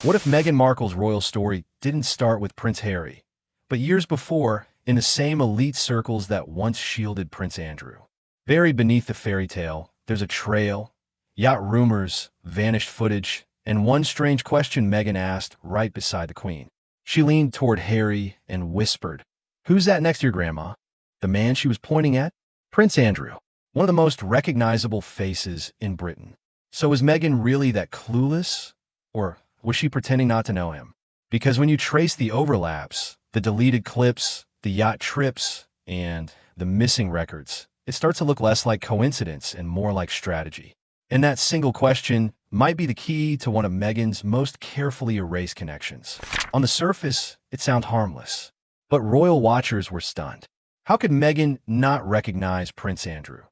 What if Meghan Markle's royal story didn't start with Prince Harry, but years before, in the same elite circles that once shielded Prince Andrew? Buried beneath the fairy tale, there's a trail, yacht rumors, vanished footage, and one strange question Meghan asked right beside the Queen. She leaned toward Harry and whispered, "Who's that next to your grandma?" The man she was pointing at? Prince Andrew, one of the most recognizable faces in Britain. So was Meghan really that clueless? Or was she pretending not to know him? Because when you trace the overlaps, the deleted clips, the yacht trips, and the missing records, it starts to look less like coincidence and more like strategy. And that single question might be the key to one of Meghan's most carefully erased connections. On the surface, it sounds harmless, but royal watchers were stunned. How could Meghan not recognize Prince Andrew,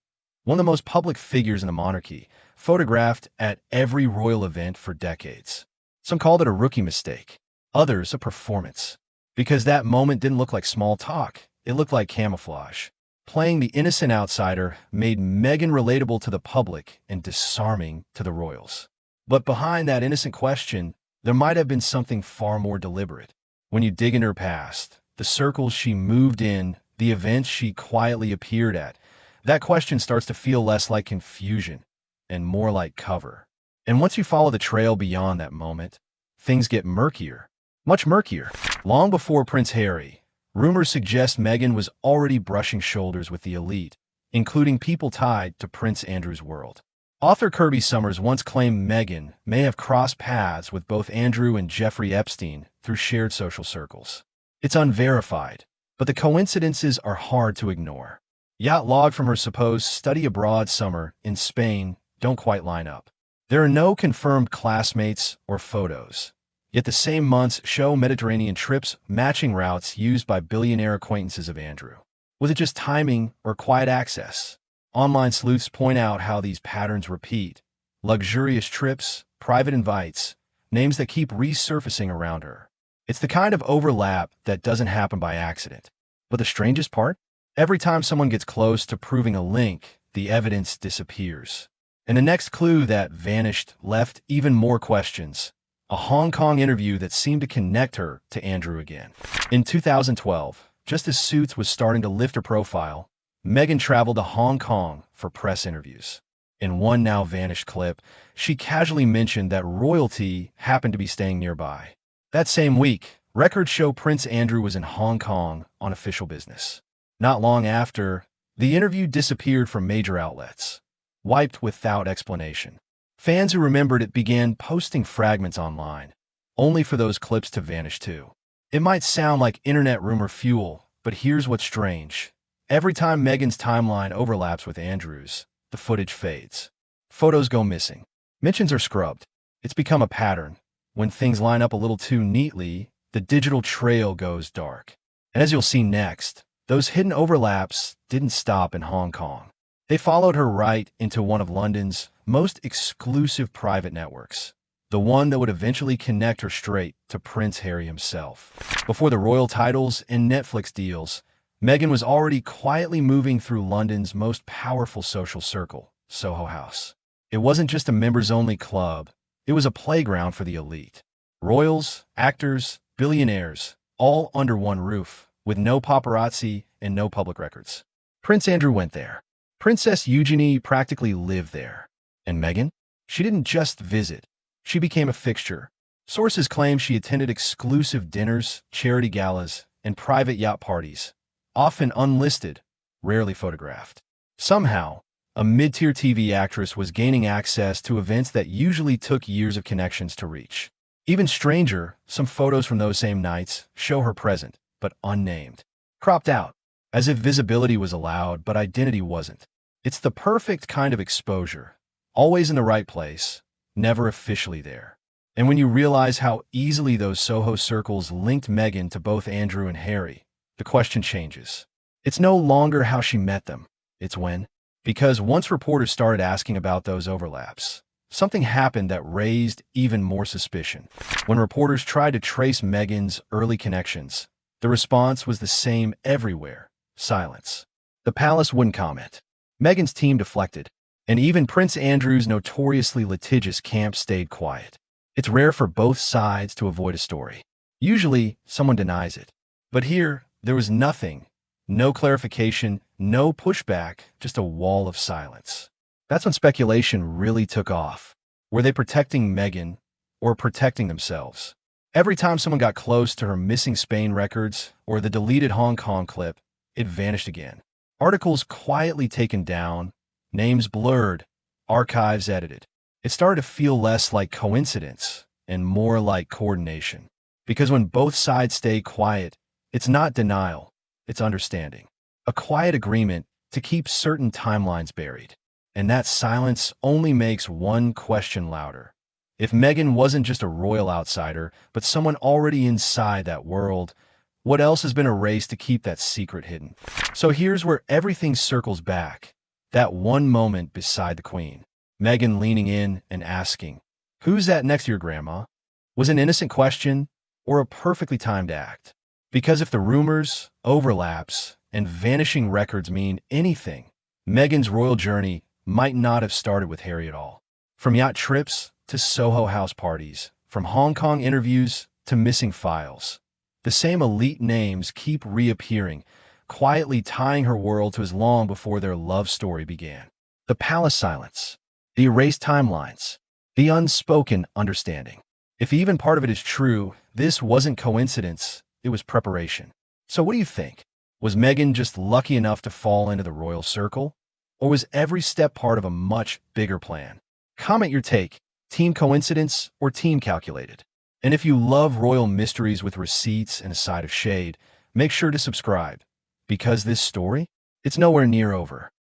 one of the most public figures in the monarchy, photographed at every royal event for decades? Some called it a rookie mistake, others a performance, because that moment didn't look like small talk, it looked like camouflage. Playing the innocent outsider made Meghan relatable to the public and disarming to the royals. But behind that innocent question, there might have been something far more deliberate. When you dig into her past, the circles she moved in, the events she quietly appeared at, that question starts to feel less like confusion and more like cover. And once you follow the trail beyond that moment, things get murkier, much murkier. Long before Prince Harry, rumors suggest Meghan was already brushing shoulders with the elite, including people tied to Prince Andrew's world. Author Kirby Summers once claimed Meghan may have crossed paths with both Andrew and Jeffrey Epstein through shared social circles. It's unverified, but the coincidences are hard to ignore. Yacht log from her supposed study abroad summer in Spain don't quite line up. There are no confirmed classmates or photos, yet the same months show Mediterranean trips matching routes used by billionaire acquaintances of Andrew. Was it just timing or quiet access? Online sleuths point out how these patterns repeat. Luxurious trips, private invites, names that keep resurfacing around her. It's the kind of overlap that doesn't happen by accident. But the strangest part? Every time someone gets close to proving a link, the evidence disappears. And the next clue that vanished left even more questions. A Hong Kong interview that seemed to connect her to Andrew again. In 2012, just as Suits was starting to lift her profile, Meghan traveled to Hong Kong for press interviews. In one now vanished clip, she casually mentioned that royalty happened to be staying nearby. That same week, records show Prince Andrew was in Hong Kong on official business. Not long after, the interview disappeared from major outlets, wiped without explanation. Fans who remembered it began posting fragments online, only for those clips to vanish too. It might sound like internet rumor fuel, but here's what's strange. Every time Meghan's timeline overlaps with Andrew's, the footage fades. Photos go missing. Mentions are scrubbed. It's become a pattern. When things line up a little too neatly, the digital trail goes dark. And as you'll see next, those hidden overlaps didn't stop in Hong Kong. They followed her right into one of London's most exclusive private networks, the one that would eventually connect her straight to Prince Harry himself. Before the royal titles and Netflix deals, Meghan was already quietly moving through London's most powerful social circle, Soho House. It wasn't just a members-only club, it was a playground for the elite. Royals, actors, billionaires, all under one roof, with no paparazzi and no public records. Prince Andrew went there. Princess Eugenie practically lived there. And Meghan? She didn't just visit. She became a fixture. Sources claim she attended exclusive dinners, charity galas, and private yacht parties, often unlisted, rarely photographed. Somehow, a mid-tier TV actress was gaining access to events that usually took years of connections to reach. Even stranger, some photos from those same nights show her present, but unnamed. Cropped out, as if visibility was allowed, but identity wasn't. It's the perfect kind of exposure. Always in the right place, never officially there. And when you realize how easily those Soho circles linked Meghan to both Andrew and Harry, the question changes. It's no longer how she met them, it's when. Because once reporters started asking about those overlaps, something happened that raised even more suspicion. When reporters tried to trace Meghan's early connections, the response was the same everywhere: silence. The palace wouldn't comment. Meghan's team deflected, and even Prince Andrew's notoriously litigious camp stayed quiet. It's rare for both sides to avoid a story. Usually, someone denies it. But here, there was nothing. No clarification, no pushback, just a wall of silence. That's when speculation really took off. Were they protecting Meghan or protecting themselves? Every time someone got close to her missing Spain records or the deleted Hong Kong clip, it vanished again. Articles quietly taken down, names blurred, archives edited. It started to feel less like coincidence and more like coordination. Because when both sides stay quiet, it's not denial, it's understanding. A quiet agreement to keep certain timelines buried. And that silence only makes one question louder. If Meghan wasn't just a royal outsider, but someone already inside that world, what else has been erased to keep that secret hidden? So here's where everything circles back. That one moment beside the Queen. Meghan leaning in and asking, "Who's that next to your grandma?" Was an innocent question or a perfectly timed act? Because if the rumors, overlaps, and vanishing records mean anything, Meghan's royal journey might not have started with Harry at all. From yacht trips to Soho House parties, from Hong Kong interviews to missing files, the same elite names keep reappearing, quietly tying her world to as long before their love story began. The palace silence, the erased timelines, the unspoken understanding. If even part of it is true, this wasn't coincidence, it was preparation. So what do you think? Was Meghan just lucky enough to fall into the royal circle? Or was every step part of a much bigger plan? Comment your take, team coincidence or team calculated? And if you love royal mysteries with receipts and a side of shade, make sure to subscribe. Because this story, it's nowhere near over.